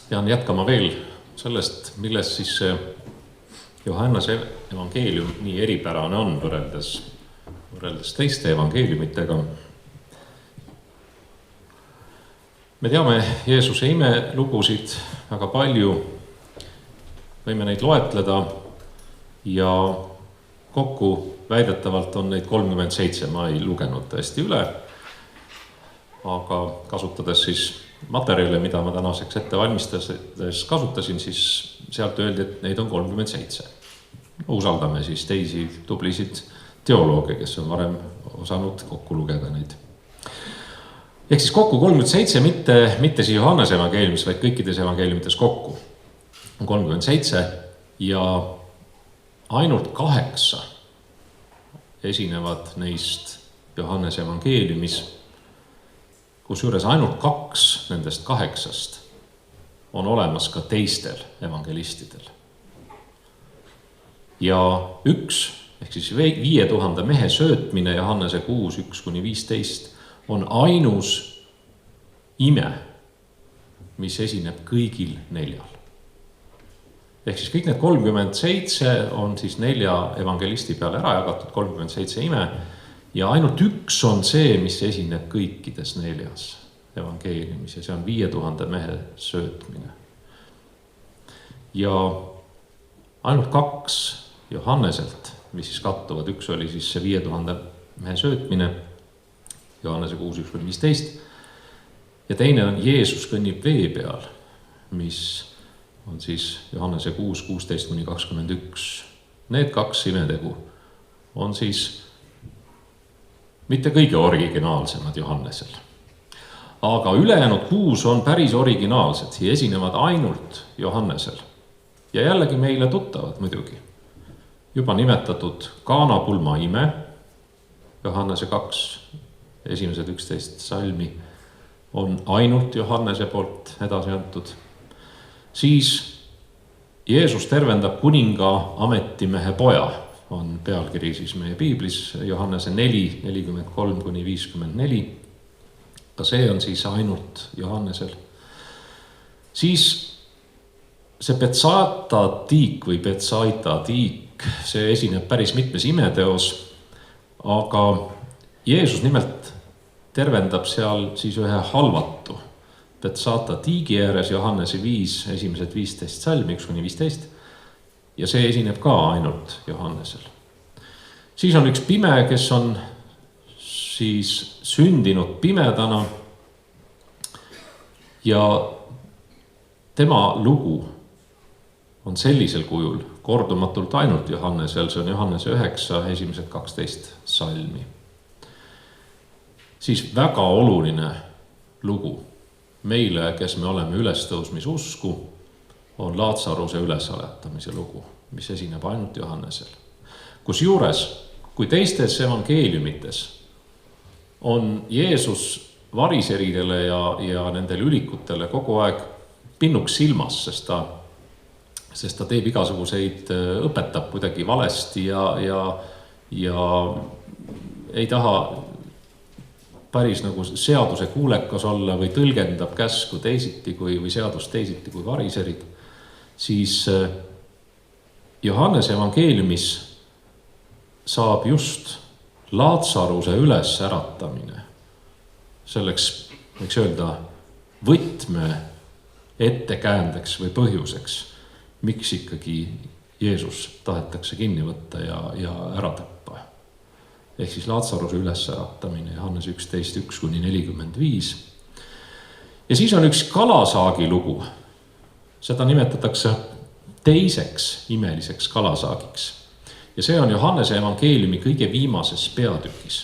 Pean jätkama veel sellest, milles siis see Johannese evangeelium nii eripärane on võrreldes teiste evangeeliumitega. Me teame Jeesuse imelugusid väga palju, võime neid loetleda ja kokku väidetavalt on neid 37, ma ei lugenud tõesti üle, aga kasutades siis materjale, mida ma tänaseks ette valmistades kasutasin, siis sealt öeldi, et neid on 37. Usaldame siis teisi tublisid teolooge, kes on varem osanud kokku lugeda neid. Ehk siis kokku 37, mitte siis Johannese evangeeliumis, vaid kõikides evangeeliumites kokku on 37 ja ainult 8 esinevad neist Johannese evangeeliumis, kusjuures ainult 2 nendest 8 on olemas ka teistel evangelistidel. Ja 1, ehk siis 5000 mehe söötmine Johannese 6, 1-15 on ainus ime, mis esineb kõigil 4. Ehk siis kõik need 37 on siis 4 evangelisti peale ära jagatud, 37 ime, ja ainult 1 on see, mis esineb kõikides 4 evangeeliumis ja see on 5000 mehe söötmine. Ja ainult 2 Johanneselt, mis siis kattuvad, 1 oli siis see 5000 mehe söötmine, Johannese 6, 1-15, ja teine on Jeesus kõnnib vee peal, mis on siis Johannese 6, 16-21. Need 2 imetegu on siis mitte kõige originaalsemad Johannesel. Aga ülejäänud 6 on päris originaalsed ja esinevad ainult Johannesel. Ja jällegi meile tuttavad muidugi. Juba nimetatud Kaana pulma ime, Johannese 2, esimesed 11 salmi, on ainult Johannese poolt edasi antud. Siis Jeesus tervendab kuninga ametimehe poja, on pealkiri siis meie piiblis, Johannese 4, 43-54. Ka see on siis ainult Johannesel. Siis see Betsaita tiik või Betsaita tiik, see esineb päris mitmes imeteos, aga Jeesus nimelt tervendab seal siis ühe halvatu Betsaita tiigi ääres Johannese 5, esimesed 15 salmi, 1-15, ja see esineb ka ainult Johannesel. Siis on üks pime, kes on siis sündinud pimedana ja tema lugu on sellisel kujul kordumatult ainult Johannesel, see on Johannese 9, esimesed 12 salmi. Siis väga oluline lugu meile, kes me oleme ülestõusmisusku, on Laatsaruse ülesäratamise lugu, mis esineb ainult Johannesel. Kusjuures, kui teistes evangeeliumites on Jeesus variseridele ja nendele ülikutele kogu aeg pinnuks silmas, sest ta teeb igasuguseid, õpetab kuidagi valesti ja ei taha päris nagu seaduse kuulekas olla või tõlgendab käsku teisiti või seadust teisiti kui variserid, siis Johannese evangeeliumis saab just Laatsaruse ülesäratamine selleks, võiks öelda, võtme ettekäändeks või põhjuseks, miks ikkagi Jeesus tahetakse kinni võtta ja ära tappa. Ehk siis Laatsaruse ülesäratamine, Johannes 11, 1-45. Ja siis on üks kalasaagi lugu. Seda nimetatakse teiseks imeliseks kalasaagiks. Ja see on Johannese evangeeliumi kõige viimases peatükis.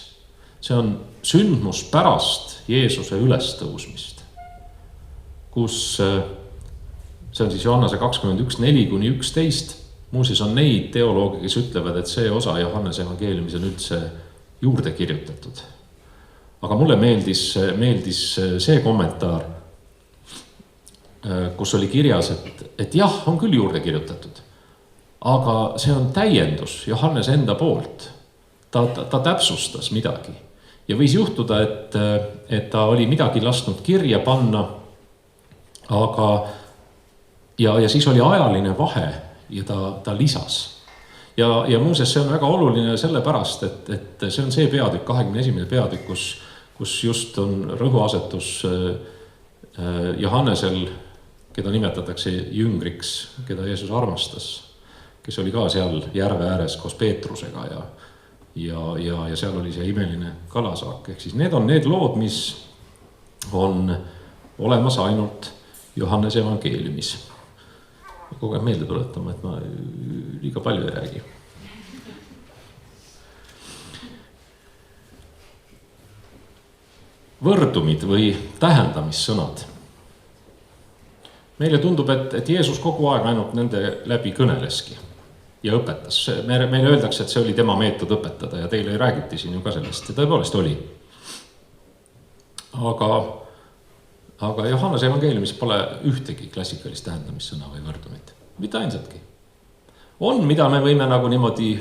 See on sündmus pärast Jeesuse ülestõusmist, kus see on siis Johannese 21, 4-11. Muuseas on neid teolooge, kes ütlevad, et see osa Johannese evangeeliumis on üldse juurde kirjutatud. Aga mulle meeldis see kommentaar, kus oli kirjas, et jah, on küll juurde kirjutatud, aga see on täiendus Johannese enda poolt. Ta täpsustas midagi ja võis juhtuda, et ta oli midagi lasknud kirja panna, aga ja siis oli ajaline vahe ja ta lisas. Ja muuseas, see on väga oluline sellepärast, et see on see peatükk, 21. peatükk, kus just on rõhuasetus Johannesel, keda nimetatakse jüngriks, keda Jeesus armastas, kes oli ka seal järve ääres koos Peetrusega ja seal oli see imeline kalasaak. Ehk siis need on need lood, mis on olemas ainult Johannese evangeeliumis. Kogu aeg meelde tuletama, et ma liiga palju ei räägi. Võrdumid või tähendamissõnad. Meile tundub, et Jeesus kogu aeg ainult nende läbi kõneleski ja õpetas. Meile öeldakse, et see oli tema meetod õpetada ja teile räägiti siin ju ka sellest ja tõepoolest oli. Aga Johannese evangeeliumis pole ühtegi klassikalist tähendamissõna või võrdumit. Mitte ainsatki. On, mida me võime nagu niimoodi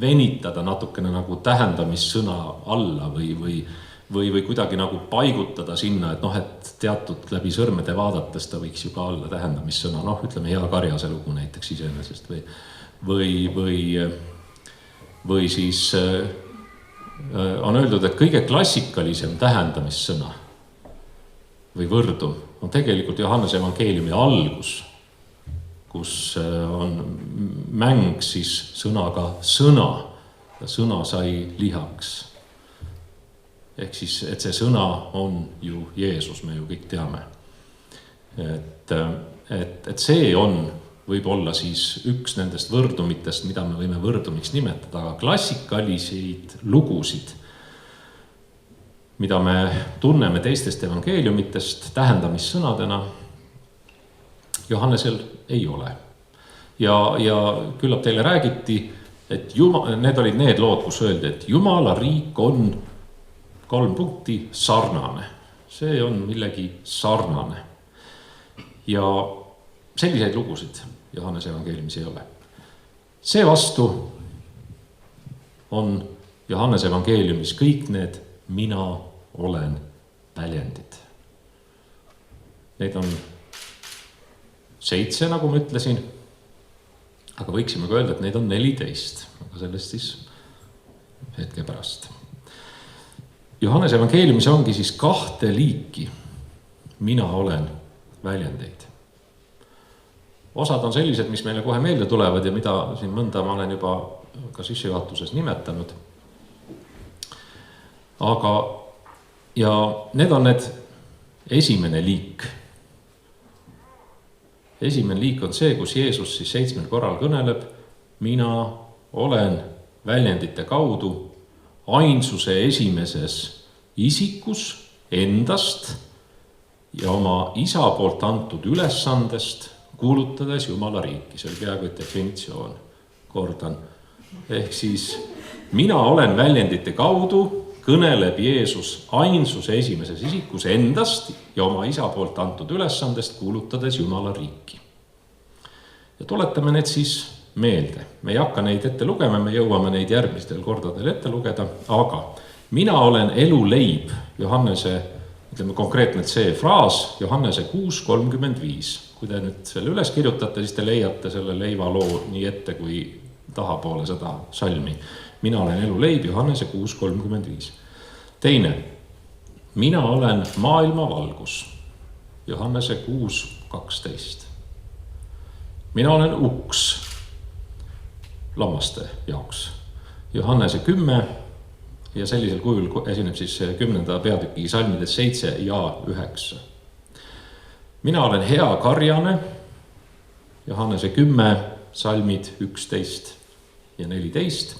venitada natukene nagu tähendamissõna alla või kuidagi nagu paigutada sinna, et teatud läbi sõrmede vaadates ta võiks ju ka olla tähendamissõna. Ütleme hea Karjase lugu näiteks iseenesest või siis on öeldud, et kõige klassikalisem tähendamissõna või võrdum on tegelikult Johannese evangeeliumi algus, kus on mäng siis sõnaga sõna ja sõna sai lihaks. Ehk siis, et see sõna on ju Jeesus, me ju kõik teame. Et see on võib-olla siis üks nendest võrdumitest, mida me võime võrdumiks nimetada, aga klassikaliseid lugusid, mida me tunneme teistest evangeeliumitest tähendamissõnadena, Johannesel ei ole. Ja küllap teile räägiti, et need olid need lood, kus öeldi, et Jumala riik on 3 punkti sarnane. See on millegi sarnane. Ja selliseid lugusid Johannese evangeeliumis ei ole. See vastu on Johannese evangeeliumis kõik need mina olen väljendid. Neid on 7, nagu ma ütlesin, aga võiksime ka öelda, et neid on 14, aga sellest siis hetke pärast. Johannese evangeeliumis ongi siis 2 liiki mina olen väljendeid. Osad on sellised, mis meile kohe meelde tulevad ja mida siin mõnda ma olen juba ka sissejuhatuses nimetanud. Ja need on need esimene liik. Esimene liik on see, kus Jeesus siis 7 korral kõneleb, mina olen väljendite kaudu ainsuse esimeses isikus endast ja oma isa poolt antud ülesandest kuulutades Jumala riiki. See oli peaaegu definitsioon, kordan. Ehk siis mina olen väljendite kaudu kõneleb Jeesus ainsuse esimeses isikus endast ja oma isa poolt antud ülesandest kuulutades Jumala riiki. Ja tuletame need siis meelde. Me ei hakka neid ette lugema, me jõuame neid järgmistel kordadel ette lugeda, aga mina olen elu leib, Johannese, ütleme konkreetselt see fraas, Johannese 6:35. Kui te nüüd selle üles kirjutate, siis te leiate selle leiva loo nii ette kui tahapoole seda salmi. Mina olen elu leib, Johannese 6:35. Teine, mina olen maailma valgus, Johannese 6:12. Mina olen uks lammaste jaoks, Johannese 10 ja sellisel kujul esineb siis 10. peatüki salmides 7 ja 9. Mina olen hea karjane, Johannese 10 salmid 11 ja 14.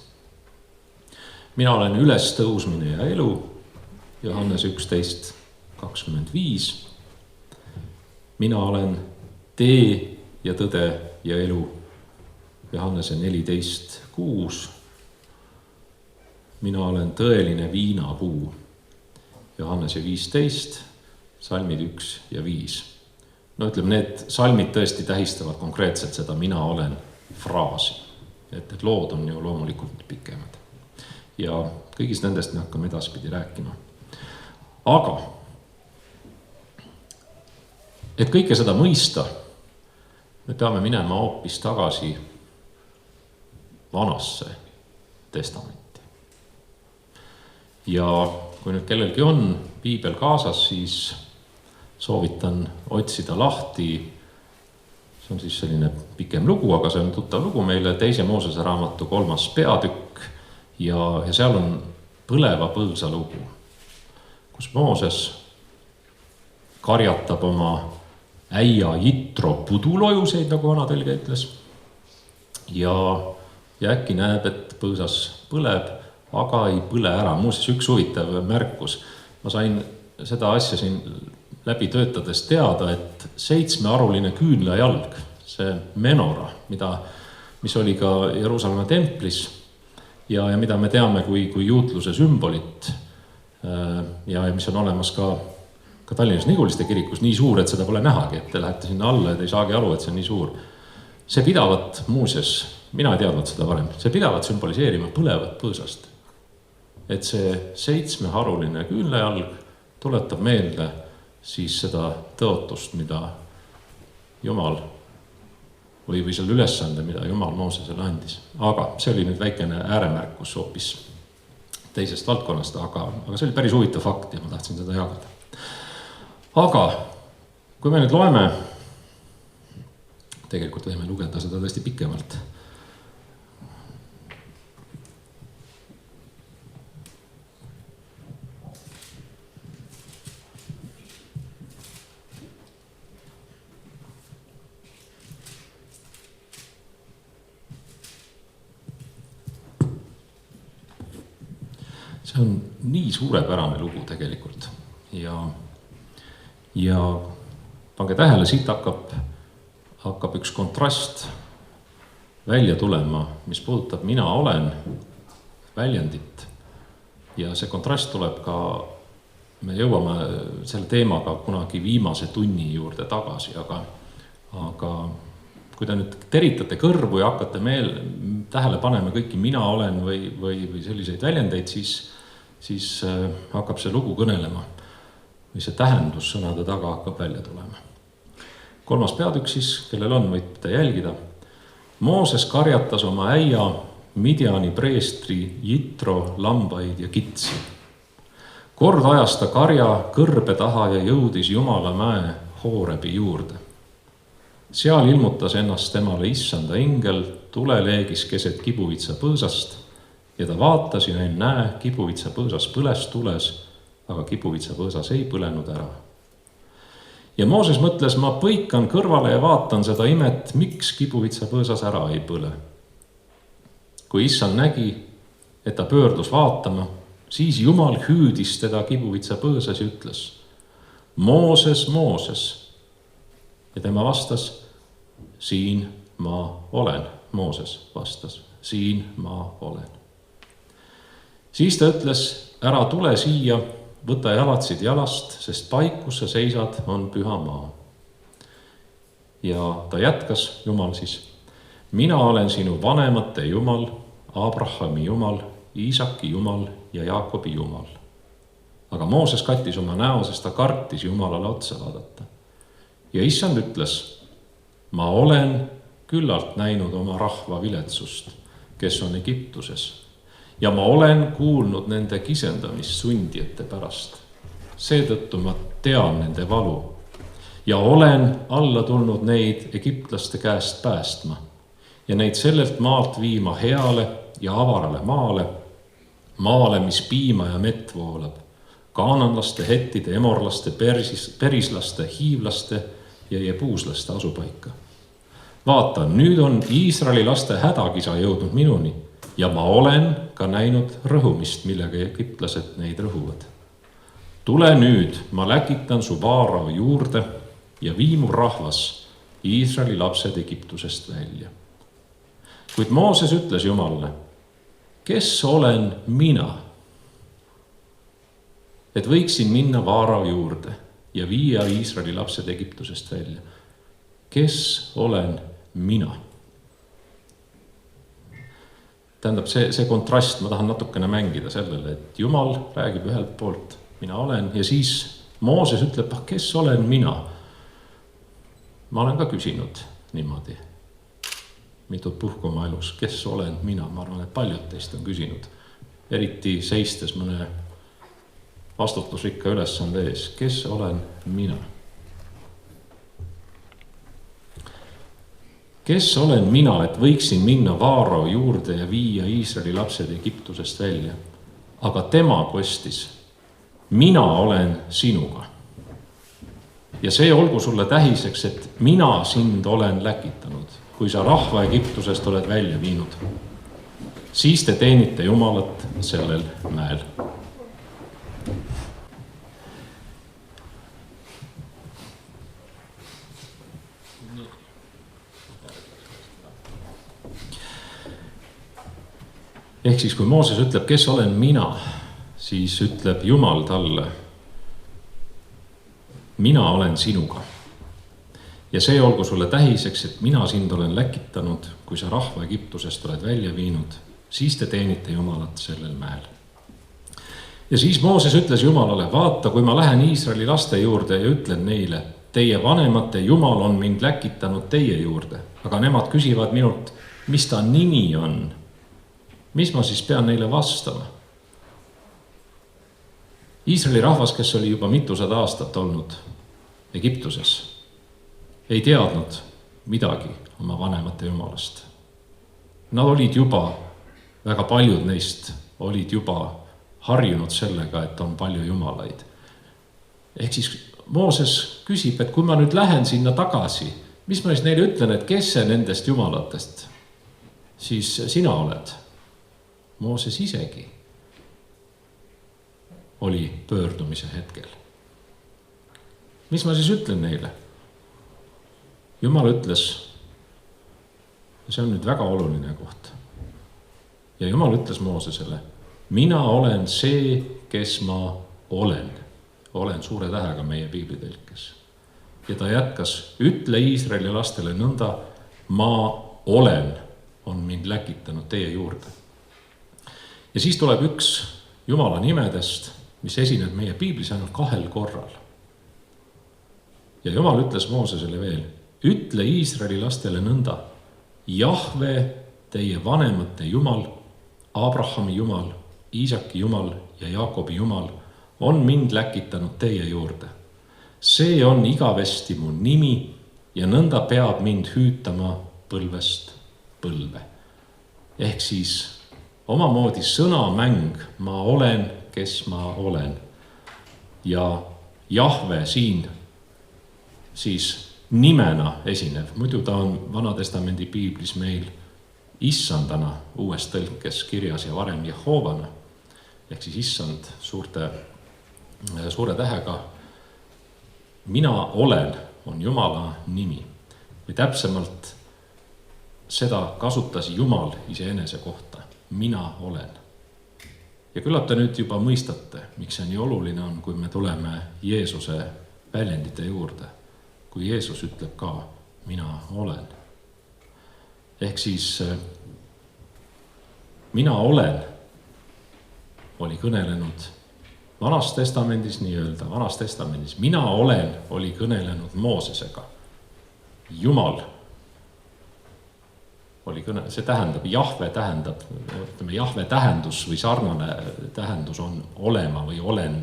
Mina olen ülestõusmine ja elu, Johannese 11:25. Mina olen tee ja tõde ja elu, Johannese 14:6. Mina olen tõeline viinapuu, Johannese 15, salmid 1 ja 5. No ütleme, need salmid tõesti tähistavad konkreetselt seda mina olen fraasi. Et lood on ju loomulikult pikemad. Ja kõigist nendest me hakkame edaspidi rääkima. Aga, et kõike seda mõista, me peame minema hoopis tagasi Vanasse testamenti. Ja kui nüüd kellelgi on piibel kaasas, siis soovitan otsida lahti. See on siis selline pikem lugu, aga see on tuttav lugu meile, 2. Moosese raamatu 3. peatükk ja seal on põleva põõsa lugu, kus Mooses karjatab oma äia Jitro pudulojuseid, nagu vanatõlge ütles. Ja äkki näeb, et põõsas põleb, aga ei põle ära. Muuseas, üks huvitav märkus. Ma sain seda asja siin läbi töötades teada, et 7-haruline küünlajalg, see menora, mis oli ka Jeruusalemma templis ja mida me teame kui juutluse sümbolit ja mis on olemas ka Tallinnas Niguliste kirikus, nii suur, et seda pole nähagi, et te lähete sinna alla ja te ei saagi aru, et see on nii suur. See pidavat, muuseas, mina ei teadnud seda varem, see pidavat sümboliseerima põlevat põõsast. Et see 7-haruline küünlajalg tuletab meelde siis seda tõotust, mida Jumal või selle ülesande, mida Jumal Moosesele andis. Aga see oli nüüd väikene ääremärkus hoopis teisest valdkonnast, aga see oli päris huvitav fakt ja ma tahtsin seda jagada. Aga kui me nüüd loeme, tegelikult võime lugeda seda tõesti pikemalt. See on nii suurepärane lugu tegelikult ja pange tähele, siit hakkab üks kontrast välja tulema, mis puudutab mina olen väljendit. Ja see kontrast tuleb ka, me jõuame selle teemaga kunagi viimase tunni juurde tagasi, aga kui te nüüd teritate kõrvu ja hakkate tähele panema kõiki mina olen või selliseid väljendeid, siis hakkab see lugu kõnelema või see tähendus sõnade taga hakkab välja tulema. 3. peatükk siis, kellel on, võite jälgida. Mooses karjatas oma äia Midjani preestri Jitro lambaid ja kitsi. Kord ajas ta karja kõrbe taha ja jõudis Jumala mäe Hoorebi juurde. Seal ilmutas ennast temale issanda ingel, tuleleegis keset kibuvitsa põõsast ja ta vaatas ja näe, kibuvitsa põõsas põles tules, aga kibuvitsa põõsas ei põlenud ära. Ja Mooses mõtles, ma põikan kõrvale ja vaatan seda imet, miks kibuvitsa põõsas ära ei põle. Kui issand nägi, et ta pöördus vaatama, siis Jumal hüüdis teda kibuvitsa põõsas ja ütles, Mooses, Mooses. Ja tema vastas, siin ma olen. Mooses vastas, siin ma olen. Siis ta ütles, ära tule siia, võta jalatsid jalast, sest paik, kus sa seisad, on püha maa. Ja ta jätkas, Jumal siis, mina olen sinu vanemate Jumal, Abrahami Jumal, Iisaki Jumal ja Jaakobi Jumal. Aga Mooses kattis oma näo, sest ta kartis Jumalale otsa vaadata. Ja issand ütles, ma olen küllalt näinud oma rahva viletsust, kes on Egiptuses. Ja ma olen kuulnud nende kisendamist sundijate pärast. Seetõttu ma tean nende valu ja olen alla tulnud neid egiptlaste käest päästma ja neid sellelt maalt viima heale ja avarale maale, mis piima ja mett voolab, kaananlaste, hettide, emorlaste, perislaste, hiivlaste ja jebuuslaste asupaika. Vaata, nüüd on Iisraeli laste hädakisa jõudnud minuni ja ma olen ka näinud rõhumist, millega egiptlased neid rõhuvad. Tule nüüd, ma läkitan su vaarao juurde ja viimu rahvas, Iisraeli lapsed Egiptusest välja. Kuid Mooses ütles Jumalale, kes olen mina, et võiksin minna vaarao juurde ja viia Iisraeli lapsed Egiptusest välja. Kes olen mina? Tähendab, see kontrast, ma tahan natukene mängida sellele, et Jumal räägib ühelt poolt, mina olen, ja siis Mooses ütleb, kes olen mina? Ma olen ka küsinud niimoodi mitut puhku oma elus, kes olen mina? Ma arvan, et paljud teist on küsinud, eriti seistes mõne vastutusrikka ülesande ees, kes olen mina? Kes olen mina, et võiksin minna Vaaro juurde ja viia Iisraeli lapsed Egiptusest välja? Aga tema kostis, mina olen sinuga. Ja see olgu sulle tähiseks, et mina sind olen läkitanud, kui sa rahva Egiptusest oled välja viinud. Siis te teenite Jumalat sellel mäel. Ehk siis, kui Mooses ütleb, kes olen mina, siis ütleb Jumal talle, mina olen sinuga. Ja see olgu sulle tähiseks, et mina sind olen läkitanud, kui sa rahva Egiptusest oled välja viinud, siis te teenite Jumalat sellel mäel. Ja siis Mooses ütles Jumalale, vaata, kui ma lähen Iisraeli laste juurde ja ütlen neile, teie vanemate Jumal on mind läkitanud teie juurde, aga nemad küsivad minult, mis ta nimi on. Mis ma siis pean neile vastama? Iisraeli rahvas, kes oli juba mitusada aastat olnud Egiptuses, ei teadnud midagi oma vanemate Jumalast. Nad olid juba, väga paljud neist olid juba harjunud sellega, et on palju jumalaid. Ehk siis Mooses küsib, et kui ma nüüd lähen sinna tagasi, mis ma siis neile ütlen, et kes see nendest jumalatest siis sina oled? Mooses isegi oli pöördumise hetkel. Mis ma siis ütlen neile? Jumal ütles, see on nüüd väga oluline koht. Ja Jumal ütles Moosesele, mina olen see, kes ma olen. Olen suure tähega meie piiblitõlkes. Ja ta jätkas, ütle Iisraeli lastele nõnda, ma olen, on mind läkitanud teie juurde. Ja siis tuleb üks Jumala nimedest, mis esineb meie piiblis ainult 2 korral. Ja Jumal ütles Moosesele veel, ütle Iisraeli lastele nõnda, Jahve, teie vanemate Jumal, Abrahami Jumal, Iisaki Jumal ja Jaakobi Jumal on mind läkitanud teie juurde. See on igavesti mu nimi ja nõnda peab mind hüütama põlvest põlve. Ehk siis omamoodi sõnamäng, ma olen, kes ma olen. Ja Jahve siin siis nimena esinev. Muidu ta on Vana-testamendi piiblis meil issandana uues tõlkes kirjas ja varem Jehovana. Ehk siis issand suure tähega. Mina olen on Jumala nimi. Või täpsemalt seda kasutas Jumal iseenese kohta. Mina olen. Ja küllap te nüüd juba mõistate, miks see nii oluline on, kui me tuleme Jeesuse väljendite juurde. Kui Jeesus ütleb ka, mina olen. Ehk siis mina olen oli kõnelenud Vanas testamendis, nii-öelda Vanas testamendis. Mina olen oli kõnelenud Moosesega. Jumal oli kõne, see tähendab, Jahve tähendab, ütleme, Jahve tähendus või sarnane tähendus on olema või olen.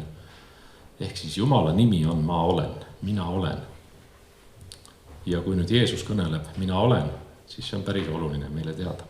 Ehk siis Jumala nimi on ma olen, mina olen. Ja kui nüüd Jeesus kõneleb, mina olen, siis see on päris oluline meile teada.